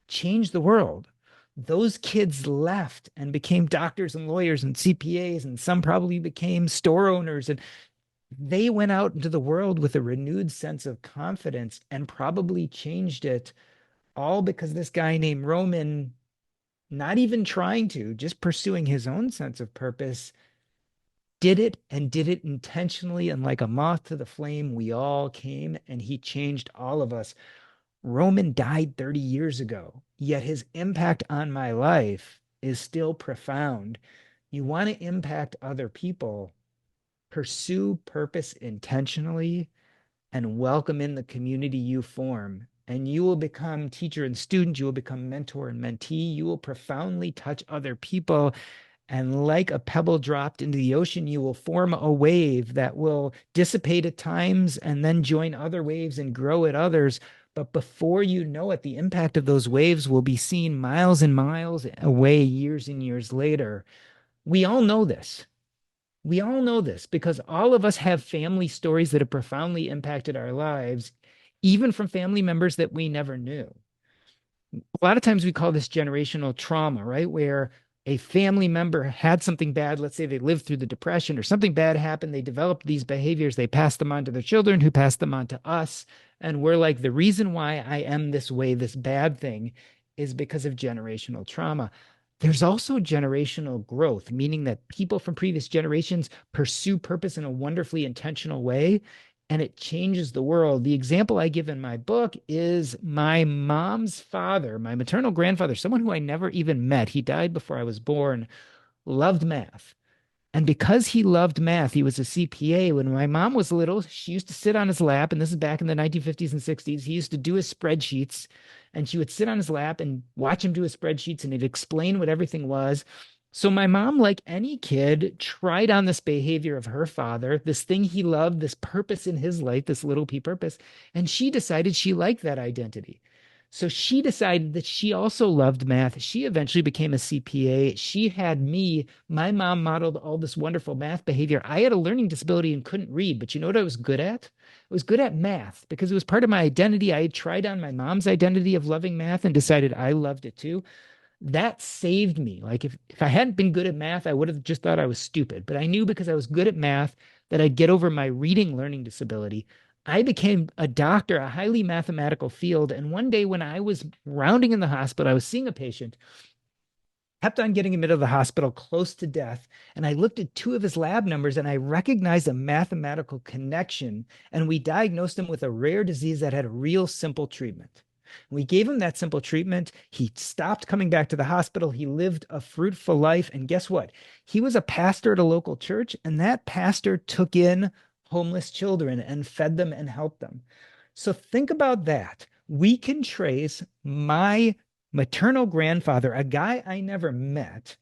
changed the world. Those kids left and became doctors and lawyers and CPAs, and some probably became store owners. And they went out into the world with a renewed sense of confidence and probably changed it all because this guy named Roman, not even trying to, just pursuing his own sense of purpose, did it and did it intentionally. And like a moth to the flame, we all came and he changed all of us. Roman died 30 years ago, yet his impact on my life is still profound. You want to impact other people, pursue purpose intentionally and welcome in the community you form. And you will become teacher and student. You will become mentor and mentee. You will profoundly touch other people. And like a pebble dropped into the ocean, you will form a wave that will dissipate at times and then join other waves and grow at others. But before you know it, the impact of those waves will be seen miles and miles away, years and years later. We all know this. We all know this because all of us have family stories that have profoundly impacted our lives, even from family members that we never knew. A lot of times we call this generational trauma, right? Where a family member had something bad. Let's say they lived through the depression or something bad happened. They developed these behaviors. They passed them on to their children, who passed them on to us. And we're like, the reason why I am this way, this bad thing, is because of generational trauma. There's also generational growth, meaning that people from previous generations pursue purpose in a wonderfully intentional way and it changes the world. The example I give in my book is my mom's father, my maternal grandfather, someone who I never even met. He died before I was born, loved math. And because he loved math, he was a CPA. When my mom was little, she used to sit on his lap, and this is back in the 1950s and 60s. He used to do his spreadsheets, and she would sit on his lap and watch him do his spreadsheets, and he'd explain what everything was. So my mom, like any kid, tried on this behavior of her father, this thing he loved, this purpose in his life, this little p purpose, and she decided she liked that identity. So she decided that she also loved math. She eventually became a CPA. She had me. My mom modeled all this wonderful math behavior. I had a learning disability and couldn't read, but you know what I was good at? I was good at math because it was part of my identity. I had tried on my mom's identity of loving math and decided I loved it too. That saved me. Like if I hadn't been good at math, I would have just thought I was stupid. But I knew because I was good at math that I'd get over my reading learning disability. I became a doctor, a highly mathematical field. And one day when I was rounding in the hospital, I was seeing a patient, kept on getting him into the hospital close to death. And I looked at two of his lab numbers and I recognized a mathematical connection. And we diagnosed him with a rare disease that had a real simple treatment. We gave him that simple treatment. He stopped coming back to the hospital. He lived a fruitful life. And guess what? He was a pastor at a local church, and that pastor took in homeless children and fed them and helped them. So think about that. We can trace my maternal grandfather, a guy I never met,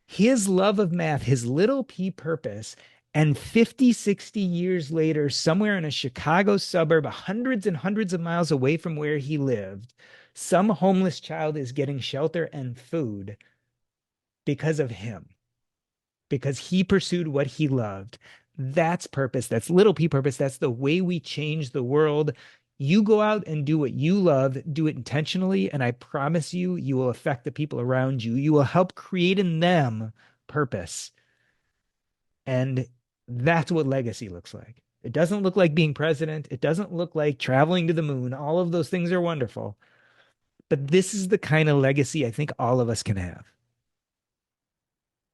his love of math, his little p purpose, and 50, 60 years later, somewhere in a Chicago suburb, hundreds and hundreds of miles away from where he lived, some homeless child is getting shelter and food because of him, because he pursued what he loved. That's purpose. That's little p purpose. That's the way we change the world. You go out and do what you love, do it intentionally, and I promise you, you will affect the people around you. You will help create in them purpose. And that's what legacy looks like. It doesn't look like being president. It doesn't look like traveling to the moon. All of those things are wonderful. But this is the kind of legacy I think all of us can have.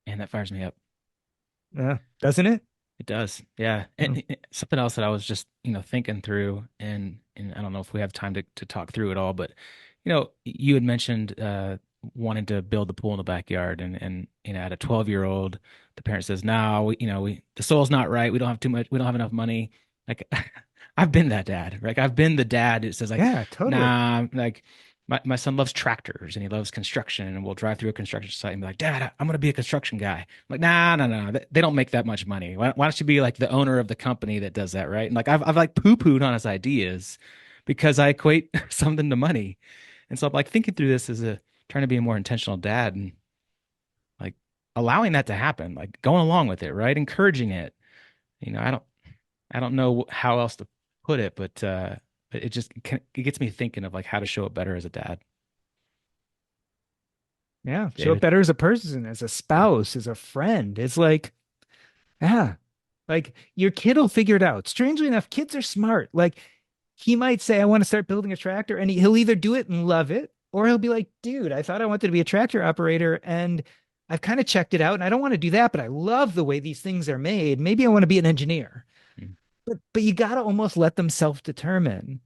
And that fires me up. Doesn't it? It does. Yeah. And something else that I was just, thinking through, and I don't know if we have time to talk through it all, but you had mentioned wanting to build the pool in the backyard, and at a 12-year-old, the parent says, "No, the soil's not right. We don't have too much, we don't have enough money." Like I've been that dad, right? I've been the dad that says like, Yeah, totally. "Nah, like my son loves tractors and he loves construction, and we'll drive through a construction site and be like, Dad, I'm gonna be a construction guy." I'm like, nah, no, no, they don't make that much money. Why don't you be like the owner of the company that does that, right? And like I've like poo-pooed on his ideas because I equate something to money. And so I'm like thinking through this as a trying to be a more intentional dad and like allowing that to happen, like going along with it, right? Encouraging it. I don't know how else to put it, but it gets me thinking of like how to show up better as a dad. Yeah, show up David. better as a person, as a Yeah. spouse, as a friend. It's like, yeah, like your kid will figure it out. Strangely enough, kids are smart. Like he might say, I want to start building a tractor, and he'll either do it and love it, or he'll be like, dude, I thought I wanted to be a tractor operator, and I've kind of checked it out, and I don't want to do that, but I love the way these things are made. Maybe I want to be an engineer. Mm. But you got to almost let them self-determine,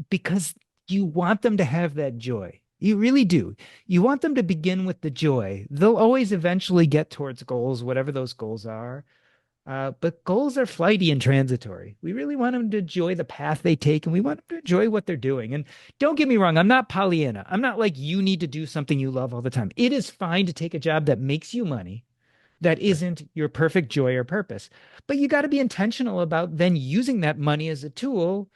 because you want them to have that joy. You really do. You want them to begin with the joy. They'll always eventually get towards goals, whatever those goals are. But goals are flighty and transitory. We really want them to enjoy the path they take, and we want them to enjoy what they're doing. And don't get me wrong, I'm not Pollyanna. I'm not like you need to do something you love all the time. It is fine to take a job that makes you money, that Sure. isn't your perfect joy or purpose. But you got to be intentional about then using that money as a tool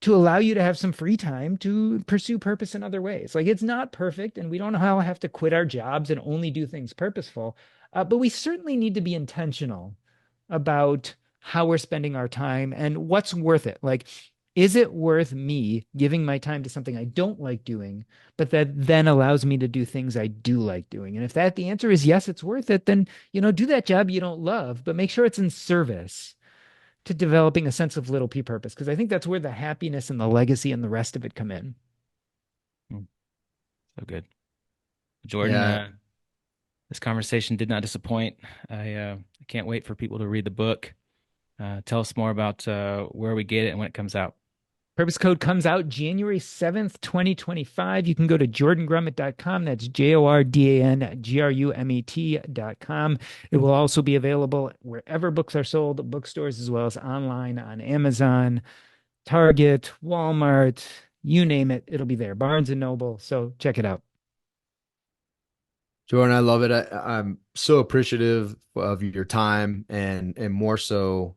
to allow you to have some free time to pursue purpose in other ways. Like it's not perfect, and we don't all have to quit our jobs and only do things purposeful, but we certainly need to be intentional about how we're spending our time and what's worth it. Like, is it worth me giving my time to something I don't like doing, but that then allows me to do things I do like doing? And if that the answer is yes, it's worth it, then do that job you don't love, but make sure it's in service to developing a sense of little p purpose, because I think that's where the happiness and the legacy and the rest of it come in. Mm. So good. Jordan, Yeah. this conversation did not disappoint. I can't wait for people to read the book. Tell us more about where we get it and when it comes out. Purpose Code comes out January 7th, 2025. You can go to jordangrumet.com. That's JORDANGRUMET.com. It will also be available wherever books are sold, bookstores, as well as online on Amazon, Target, Walmart, you name it, it'll be there. Barnes and Noble. So check it out. Jordan, I love it. I'm so appreciative of your time and more so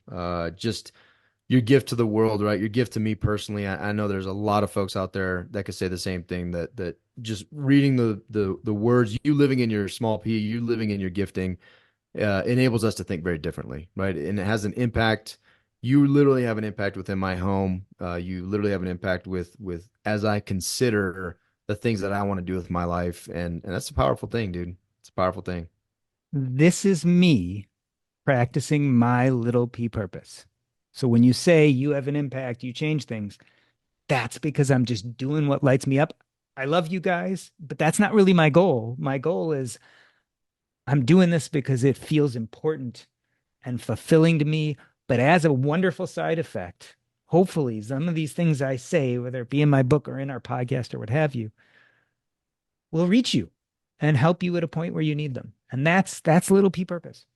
just your gift to the world, right? Your gift to me personally. I know there's a lot of folks out there that could say the same thing that just reading the words, you living in your small p, you living in your gifting, enables us to think very differently, right? And it has an impact. You literally have an impact within my home. You literally have an impact with as I consider the things that I want to do with my life, and that's a powerful thing, dude. It's a powerful thing. This is me practicing my little p purpose. So when you say you have an impact, you change things, that's because I'm just doing what lights me up. I love you guys, but that's not really my goal. My goal is I'm doing this because it feels important and fulfilling to me, but as a wonderful side effect, hopefully some of these things I say, whether it be in my book or in our podcast or what have you, will reach you and help you at a point where you need them. And that's little p purpose.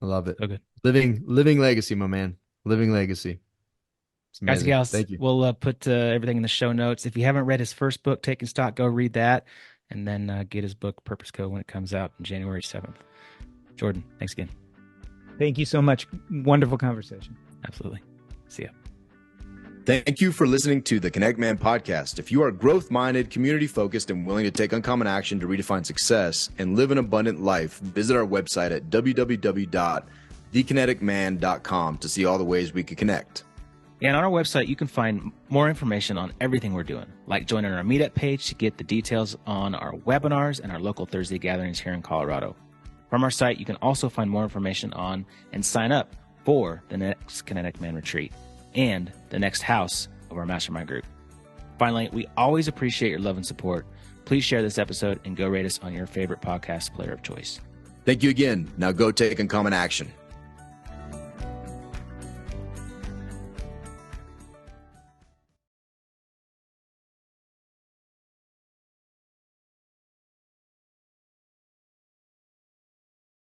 I love it. So good. Living legacy, my man. Living legacy. It's Guys and amazing. gals, Thank you. we'll put everything in the show notes. If you haven't read his first book, Taking Stock, go read that and then get his book, Purpose Code, when it comes out on January 7th. Jordan, thanks again. Thank you so much. Wonderful conversation. Absolutely. See ya. Thank you for listening to the Connect Man podcast. If you are growth minded, community focused, and willing to take uncommon action to redefine success and live an abundant life, visit our website at www.thekineticman.com to see all the ways we could connect. And on our website, you can find more information on everything we're doing, like joining our meetup page to get the details on our webinars and our local Thursday gatherings here in Colorado. From our site, you can also find more information on and sign up for the next Kinetic Man retreat and the next house of our mastermind group. Finally, we always appreciate your love and support. Please share this episode and go rate us on your favorite podcast player of choice. Thank you again. Now go take uncommon action.